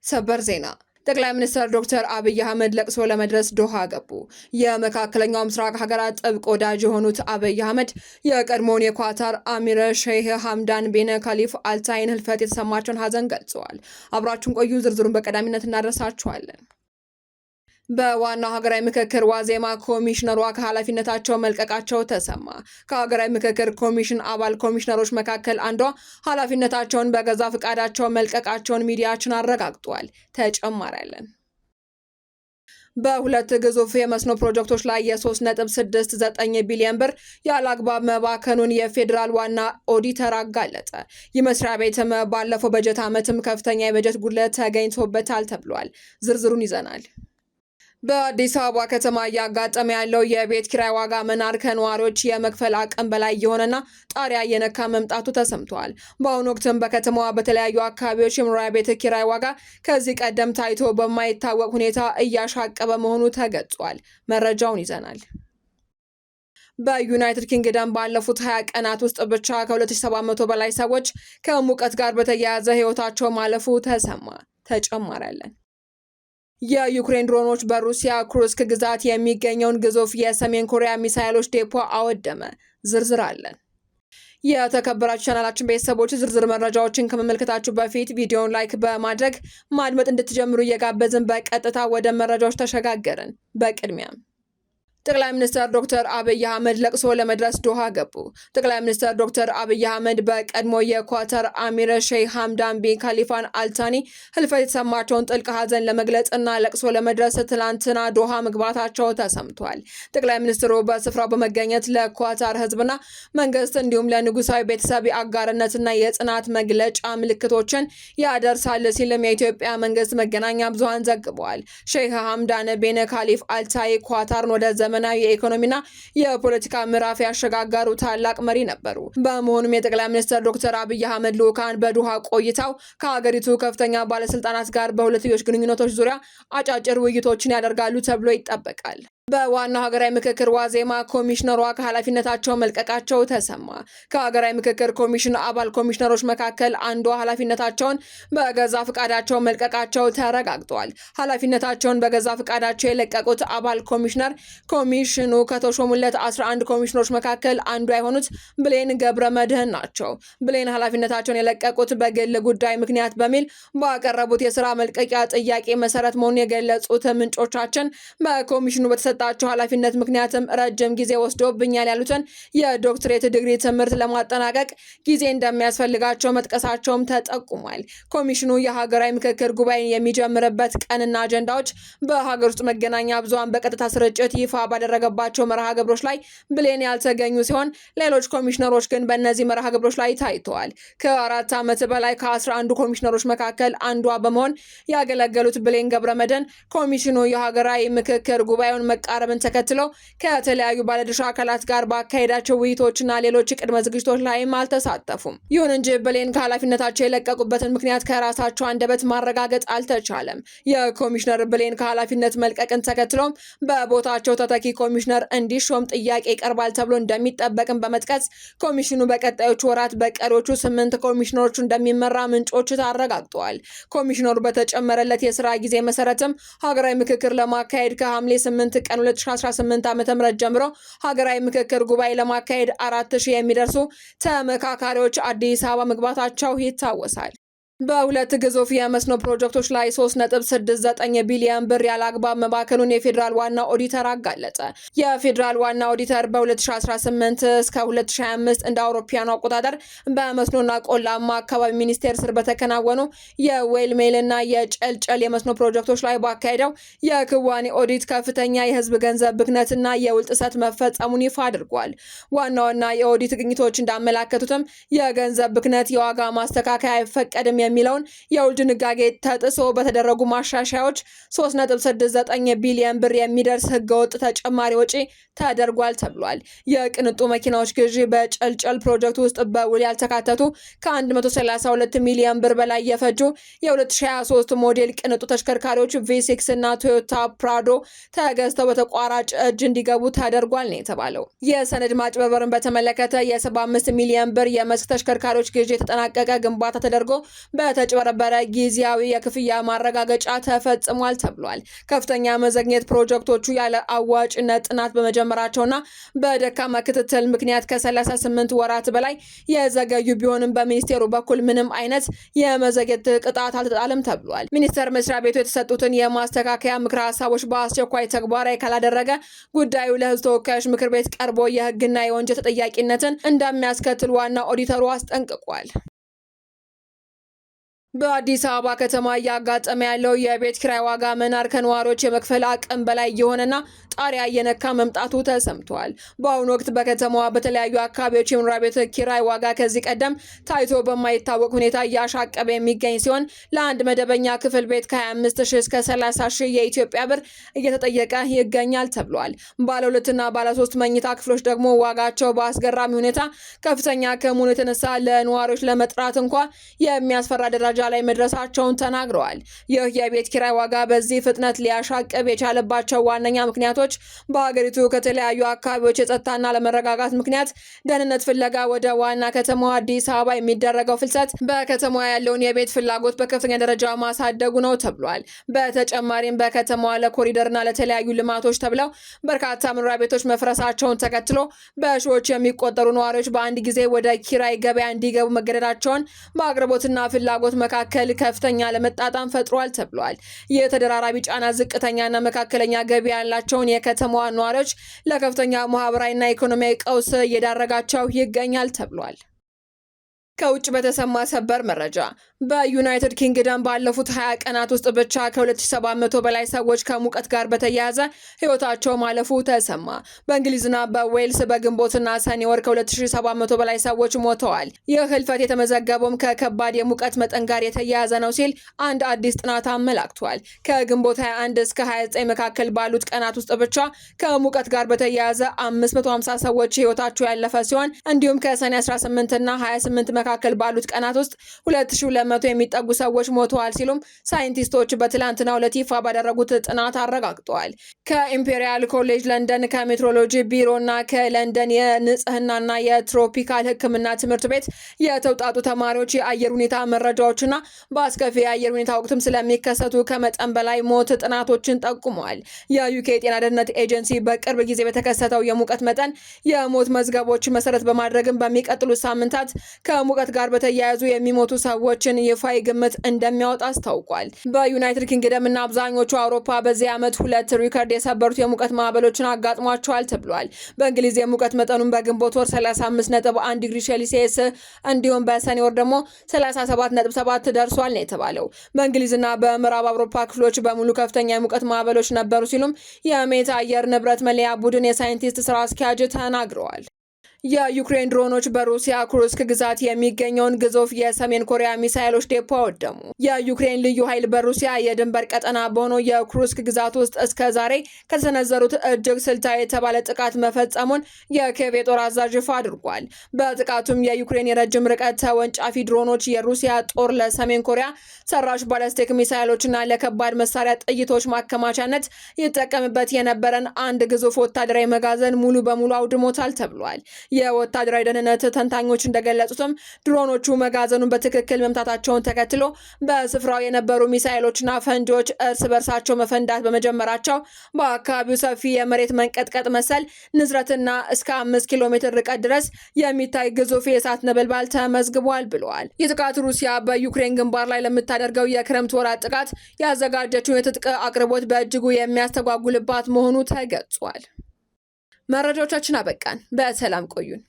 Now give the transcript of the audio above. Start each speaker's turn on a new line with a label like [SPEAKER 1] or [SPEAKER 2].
[SPEAKER 1] ሰበር ዜና ጠቅላይ ሚኒስትር ዶክተር አብይ አህመድ ለቅሶ ለመድረስ ዶሃ ገቡ። የመካከለኛው ምስራቅ ሀገራት ጥብቅ ወዳጅ የሆኑት አብይ አህመድ የቀድሞውን የኳታር አሚር ሼህ ሐምዳን ቢን ካሊፍ አልታይን ህልፈት የተሰማቸውን ሀዘን ገልጸዋል። አብራችሁን ቆዩ፣ ዝርዝሩን በቀዳሚነት እናደርሳችኋለን። በዋናው ሀገራዊ ምክክር ዋዜማ ኮሚሽነሯ ከኃላፊነታቸው መልቀቃቸው ተሰማ። ከሀገራዊ ምክክር ኮሚሽን አባል ኮሚሽነሮች መካከል አንዷ ኃላፊነታቸውን በገዛ ፈቃዳቸው መልቀቃቸውን ሚዲያችን አረጋግጧል። ተጨማሪ አለን። በሁለት ግዙፍ የመስኖ ፕሮጀክቶች ላይ የ3.69 ቢሊዮን ብር ያለአግባብ መባከኑን የፌዴራል ዋና ኦዲተር አጋለጠ። ይህ መስሪያ ቤትም ባለፈው በጀት ዓመትም ከፍተኛ የበጀት ጉድለት ተገኝቶበታል ተብሏል። ዝርዝሩን ይዘናል። በአዲስ አበባ ከተማ እያጋጠመ ያለው የቤት ኪራይ ዋጋ መናር ከነዋሪዎች የመክፈል አቅም በላይ የሆነና ጣሪያ እየነካ መምጣቱ ተሰምቷል። በአሁኑ ወቅትም በከተማዋ በተለያዩ አካባቢዎች የመኖሪያ ቤት ኪራይ ዋጋ ከዚህ ቀደም ታይቶ በማይታወቅ ሁኔታ እያሻቀበ መሆኑ ተገልጿል። መረጃውን ይዘናል። በዩናይትድ ኪንግደም ባለፉት 20 ቀናት ውስጥ ብቻ ከ2700 በላይ ሰዎች ከሙቀት ጋር በተያያዘ ሕይወታቸው ማለፉ ተሰማ። ተጨማሪ አለን። የዩክሬን ድሮኖች በሩሲያ ኩርስክ ግዛት የሚገኘውን ግዙፍ የሰሜን ኮሪያ ሚሳይሎች ዴፖ አወደመ። ዝርዝር አለን። የተከበራችሁ ቻናላችን ቤተሰቦች ዝርዝር መረጃዎችን ከመመልከታችሁ በፊት ቪዲዮውን ላይክ በማድረግ ማድመጥ እንድትጀምሩ እየጋበዝን በቀጥታ ወደ መረጃዎች ተሸጋገርን። በቅድሚያም ጠቅላይ ሚኒስትር ዶክተር አብይ አህመድ ለቅሶ ለመድረስ ዶሃ ገቡ። ጠቅላይ ሚኒስትር ዶክተር አብይ አህመድ በቀድሞ የኳታር አሚር ሼህ ሐምዳን ቢን ካሊፋን አልታኒ ህልፈት የተሰማቸውን ጥልቅ ሀዘን ለመግለጽ እና ለቅሶ ለመድረስ ትላንትና ዶሃ መግባታቸው ተሰምቷል። ጠቅላይ ሚኒስትሩ በስፍራው በመገኘት ለኳታር ህዝብና መንግስት እንዲሁም ለንጉሳዊ ቤተሰብ አጋርነትና የጽናት መግለጫ ምልክቶችን ያደርሳል ሲልም የኢትዮጵያ መንግስት መገናኛ ብዙሃን ዘግበዋል። ሼህ ሐምዳን ቢን ካሊፍ አልታይ ኳታርን ወደ ዘመናዊ የኢኮኖሚና የፖለቲካ ምዕራፍ ያሸጋገሩ ታላቅ መሪ ነበሩ። በመሆኑም የጠቅላይ ሚኒስትር ዶክተር አብይ አህመድ ልዑካን በዶሃ ቆይታው ከሀገሪቱ ከፍተኛ ባለስልጣናት ጋር በሁለትዮሽ ግንኙነቶች ዙሪያ አጫጭር ውይይቶችን ያደርጋሉ ተብሎ ይጠበቃል። በዋናው ሀገራዊ ምክክር ዋዜማ ኮሚሽነሯ ከኃላፊነታቸው መልቀቃቸው ተሰማ። ከሀገራዊ ምክክር ኮሚሽን አባል ኮሚሽነሮች መካከል አንዷ ኃላፊነታቸውን በገዛ ፈቃዳቸው መልቀቃቸው ተረጋግጧል። ኃላፊነታቸውን በገዛ ፈቃዳቸው የለቀቁት አባል ኮሚሽነር ኮሚሽኑ ከተሾሙለት 11 ኮሚሽነሮች መካከል አንዷ የሆኑት ብሌን ገብረ መድህን ናቸው። ብሌን ኃላፊነታቸውን የለቀቁት በግል ጉዳይ ምክንያት በሚል ባቀረቡት የስራ መልቀቂያ ጥያቄ መሰረት መሆኑን የገለጹት ምንጮቻችን በኮሚሽኑ በተሰጣቸው ኃላፊነት ምክንያትም ረጅም ጊዜ ወስዶብኛል ያሉትን የዶክትሬት ዲግሪ ትምህርት ለማጠናቀቅ ጊዜ እንደሚያስፈልጋቸው መጥቀሳቸውም ተጠቁሟል። ኮሚሽኑ የሀገራዊ ምክክር ጉባኤን የሚጀምርበት ቀንና አጀንዳዎች በሀገር ውስጥ መገናኛ ብዙሃን በቀጥታ ስርጭት ይፋ ባደረገባቸው መርሃ ግብሮች ላይ ብሌን ያልተገኙ ሲሆን ሌሎች ኮሚሽነሮች ግን በእነዚህ መርሃ ግብሮች ላይ ታይተዋል። ከ4 ዓመት በላይ ከ11 ኮሚሽነሮች መካከል አንዷ በመሆን ያገለገሉት ብሌን ገብረመድህን ኮሚሽኑ የሀገራዊ ምክክር ጉባኤውን መቃረብን ተከትለው ከተለያዩ ባለድርሻ አካላት ጋር ባካሄዳቸው ውይይቶችና ሌሎች ቅድመ ዝግጅቶች ላይም አልተሳተፉም። ይሁን እንጂ ብሌን ከኃላፊነታቸው የለቀቁበትን ምክንያት ከራሳቸው አንደበት ማረጋገጥ አልተቻለም። የኮሚሽነር ብሌን ከኃላፊነት መልቀቅን ተከትሎም በቦታቸው ተተኪ ኮሚሽነር እንዲሾም ጥያቄ ይቀርባል ተብሎ እንደሚጠበቅም በመጥቀስ ኮሚሽኑ በቀጣዮቹ ወራት በቀሪዎቹ 8 ኮሚሽነሮች እንደሚመራ ምንጮች አረጋግጠዋል። ኮሚሽነሩ በተጨመረለት የስራ ጊዜ መሰረትም ሀገራዊ ምክክር ለማካሄድ ከሐምሌ 8 ቀን 2018 ዓ.ም ጀምሮ ሀገራዊ ምክክር ጉባኤ ለማካሄድ 4000 የሚደርሱ ተመካካሪዎች አዲስ አበባ መግባታቸው ይታወሳል። በሁለት ግዙፍ የመስኖ ፕሮጀክቶች ላይ 3.69 ቢሊዮን ብር ያለአግባብ መባከኑን የፌዴራል ዋና ኦዲተር አጋለጠ። የፌዴራል ዋና ኦዲተር በ2018 እስከ 2025 እንደ አውሮፓውያኑ አቆጣጠር በመስኖና ቆላማ አካባቢ ሚኒስቴር ስር በተከናወኑ የዌል ሜልና የጨልጨል የመስኖ ፕሮጀክቶች ላይ ባካሄደው የክዋኔ ኦዲት ከፍተኛ የህዝብ ገንዘብ ብክነትና የውል ጥሰት መፈጸሙን ይፋ አድርጓል። ዋና የኦዲት ግኝቶች እንዳመላከቱትም የገንዘብ ብክነት፣ የዋጋ ማስተካከያ አይፈቀድም የሚለውን የውል ድንጋጌ ተጥሶ በተደረጉ ማሻሻያዎች 3.69 ቢሊዮን ብር የሚደርስ ህገወጥ ተጨማሪ ወጪ ተደርጓል ተብሏል። የቅንጡ መኪናዎች ግዢ በጨልጨል ፕሮጀክት ውስጥ በውል ያልተካተቱ ከ132 ሚሊዮን ብር በላይ የፈጁ የ2023 ሞዴል ቅንጡ ተሽከርካሪዎች V6 እና ቶዮታ ፕራዶ ተገዝተው በተቋራጭ እጅ እንዲገቡ ተደርጓል ነው የተባለው። የሰነድ ማጭበርበርን በተመለከተ የ75 ሚሊዮን ብር የመስክ ተሽከርካሪዎች ግዢ የተጠናቀቀ ግንባታ ተደርጎ በተጭበረበረ ጊዜያዊ የክፍያ ማረጋገጫ ተፈጽሟል ተብሏል። ከፍተኛ መዘግየት ፕሮጀክቶቹ ያለ አዋጭነት ጥናት በመጀመራቸውና በደካማ ክትትል ምክንያት ከ38 ወራት በላይ የዘገዩ ቢሆንም በሚኒስቴሩ በኩል ምንም አይነት የመዘግየት ቅጣት አልተጣለም ተብሏል። ሚኒስቴር መስሪያ ቤቱ የተሰጡትን የማስተካከያ ምክረ ሀሳቦች በአስቸኳይ ተግባራዊ ካላደረገ ጉዳዩ ለሕዝብ ተወካዮች ምክር ቤት ቀርቦ የሕግና የወንጀል ተጠያቂነትን እንደሚያስከትል ዋና ኦዲተሩ አስጠንቅቋል። በአዲስ አበባ ከተማ እያጋጠመ ያለው የቤት ኪራይ ዋጋ መናር ከነዋሪዎች የመክፈል አቅም በላይ የሆነና ጣሪያ እየነካ መምጣቱ ተሰምቷል። በአሁኑ ወቅት በከተማዋ በተለያዩ አካባቢዎች የመኖሪያ ቤት ኪራይ ዋጋ ከዚህ ቀደም ታይቶ በማይታወቅ ሁኔታ እያሻቀበ የሚገኝ ሲሆን ለአንድ መደበኛ ክፍል ቤት ከ25,000 እስከ 30,000 የኢትዮጵያ ብር እየተጠየቀ ይገኛል ተብሏል። ባለ 2 እና ባለ 3 መኝታ ክፍሎች ደግሞ ዋጋቸው በአስገራሚ ሁኔታ ከፍተኛ ከመሆኑ የተነሳ ለነዋሪዎች ለመጥራት እንኳ የሚያስፈራ ደረጃ ላይ መድረሳቸውን ተናግረዋል። ይህ የቤት ኪራይ ዋጋ በዚህ ፍጥነት ሊያሻቅብ የቻለባቸው ዋነኛ ምክንያቶች በሀገሪቱ ከተለያዩ አካባቢዎች የጸጥታና ለመረጋጋት ምክንያት ደህንነት ፍለጋ ወደ ዋና ከተማዋ አዲስ አበባ የሚደረገው ፍልሰት በከተማዋ ያለውን የቤት ፍላጎት በከፍተኛ ደረጃ ማሳደጉ ነው ተብሏል። በተጨማሪም በከተማዋ ለኮሪደርና ለተለያዩ ልማቶች ተብለው በርካታ መኖሪያ ቤቶች መፍረሳቸውን ተከትሎ በሺዎች የሚቆጠሩ ነዋሪዎች በአንድ ጊዜ ወደ ኪራይ ገበያ እንዲገቡ መገደዳቸውን በአቅርቦትና ፍላጎት መካከል ከፍተኛ ለመጣጣም ፈጥሯል ተብሏል። የተደራራቢ ጫና ዝቅተኛና መካከለኛ ገቢ ያላቸውን የከተማዋ ነዋሪዎች ለከፍተኛ ማህበራዊና ኢኮኖሚያዊ ቀውስ እየዳረጋቸው ይገኛል ተብሏል። ከውጭ በተሰማ ሰበር መረጃ በዩናይትድ ኪንግደም ባለፉት 20 ቀናት ውስጥ ብቻ ከ2700 በላይ ሰዎች ከሙቀት ጋር በተያያዘ ህይወታቸው ማለፉ ተሰማ። በእንግሊዝና በዌልስ በግንቦትና ሰኔ ወር ከ2700 በላይ ሰዎች ሞተዋል። ይህ ህልፈት የተመዘገበውም ከከባድ የሙቀት መጠን ጋር የተያያዘ ነው ሲል አንድ አዲስ ጥናት አመላክቷል። ከግንቦት 21 እስከ 29 መካከል ባሉት ቀናት ውስጥ ብቻ ከሙቀት ጋር በተያያዘ 550 ሰዎች ህይወታቸው ያለፈ ሲሆን እንዲሁም ከሰኔ 18 እና 28 መካከል ባሉት ቀናት ውስጥ 2200 የሚጠጉ ሰዎች ሞተዋል ሲሉም ሳይንቲስቶች በትላንትናው ዕለት ይፋ ባደረጉት ጥናት አረጋግጠዋል። ከኢምፔሪያል ኮሌጅ ለንደን፣ ከሜትሮሎጂ ቢሮ እና ከለንደን የንጽህናና የትሮፒካል ሕክምና ትምህርት ቤት የተውጣጡ ተማሪዎች የአየር ሁኔታ መረጃዎችና በአስከፊ የአየር ሁኔታ ወቅትም ስለሚከሰቱ ከመጠን በላይ ሞት ጥናቶችን ጠቁመዋል። የዩኬ ጤና ደህንነት ኤጀንሲ በቅርብ ጊዜ በተከሰተው የሙቀት መጠን የሞት መዝገቦች መሰረት በማድረግም በሚቀጥሉት ሳምንታት ከሙቀት ጋር በተያያዙ የሚሞቱ ሰዎችን ይፋዊ ግምት እንደሚያወጣ አስታውቋል። በዩናይትድ ኪንግደም እና አብዛኞቹ አውሮፓ በዚህ ዓመት 2 ሪከርድ የሰበሩት የሙቀት ማዕበሎችን አጋጥሟቸዋል ተብሏል። በእንግሊዝ የሙቀት መጠኑን በግንቦት ወር 35.1 ዲግሪ ሴልሲየስ እንዲሁም በሰኔ ወር ደግሞ 37.7 ደርሷል ነው የተባለው። በእንግሊዝና በምዕራብ አውሮፓ ክፍሎች በሙሉ ከፍተኛ የሙቀት ማዕበሎች ነበሩ ሲሉም የሜት አየር ንብረት መለያ ቡድን የሳይንቲስት ስራ አስኪያጅ ተናግረዋል። የዩክሬን ድሮኖች በሩሲያ ኩርስክ ግዛት የሚገኘውን ግዙፍ የሰሜን ኮሪያ ሚሳይሎች ዴፖ አወደሙ። የዩክሬን ልዩ ኃይል በሩሲያ የድንበር ቀጠና በሆነው የኩርስክ ግዛት ውስጥ እስከ ዛሬ ከተሰነዘሩት እጅግ ስልታዊ የተባለ ጥቃት መፈጸሙን የኪየቭ የጦር አዛዥ ይፋ አድርጓል። በጥቃቱም የዩክሬን የረጅም ርቀት ተወንጫፊ ድሮኖች የሩሲያ ጦር ለሰሜን ኮሪያ ሰራሽ ባላስቲክ ሚሳይሎችና ለከባድ መሳሪያ ጥይቶች ማከማቻነት ይጠቀምበት የነበረን አንድ ግዙፍ ወታደራዊ መጋዘን ሙሉ በሙሉ አውድሞታል ተብሏል። የወታደራዊ ደህንነት ተንታኞች እንደገለጹትም ድሮኖቹ መጋዘኑን በትክክል መምታታቸውን ተከትሎ በስፍራው የነበሩ ሚሳኤሎችና ፈንጂዎች እርስ በርሳቸው መፈንዳት በመጀመራቸው በአካባቢው ሰፊ የመሬት መንቀጥቀጥ መሰል ንዝረትና እስከ 5 ኪሎ ሜትር ርቀት ድረስ የሚታይ ግዙፍ የእሳት ነበልባል ተመዝግቧል ብለዋል። የጥቃት ሩሲያ በዩክሬን ግንባር ላይ ለምታደርገው የክረምት ወራት ጥቃት ያዘጋጀችውን የትጥቅ አቅርቦት በእጅጉ የሚያስተጓጉልባት መሆኑ ተገልጿል። መረጃዎቻችን አበቃን። በሰላም ቆዩን።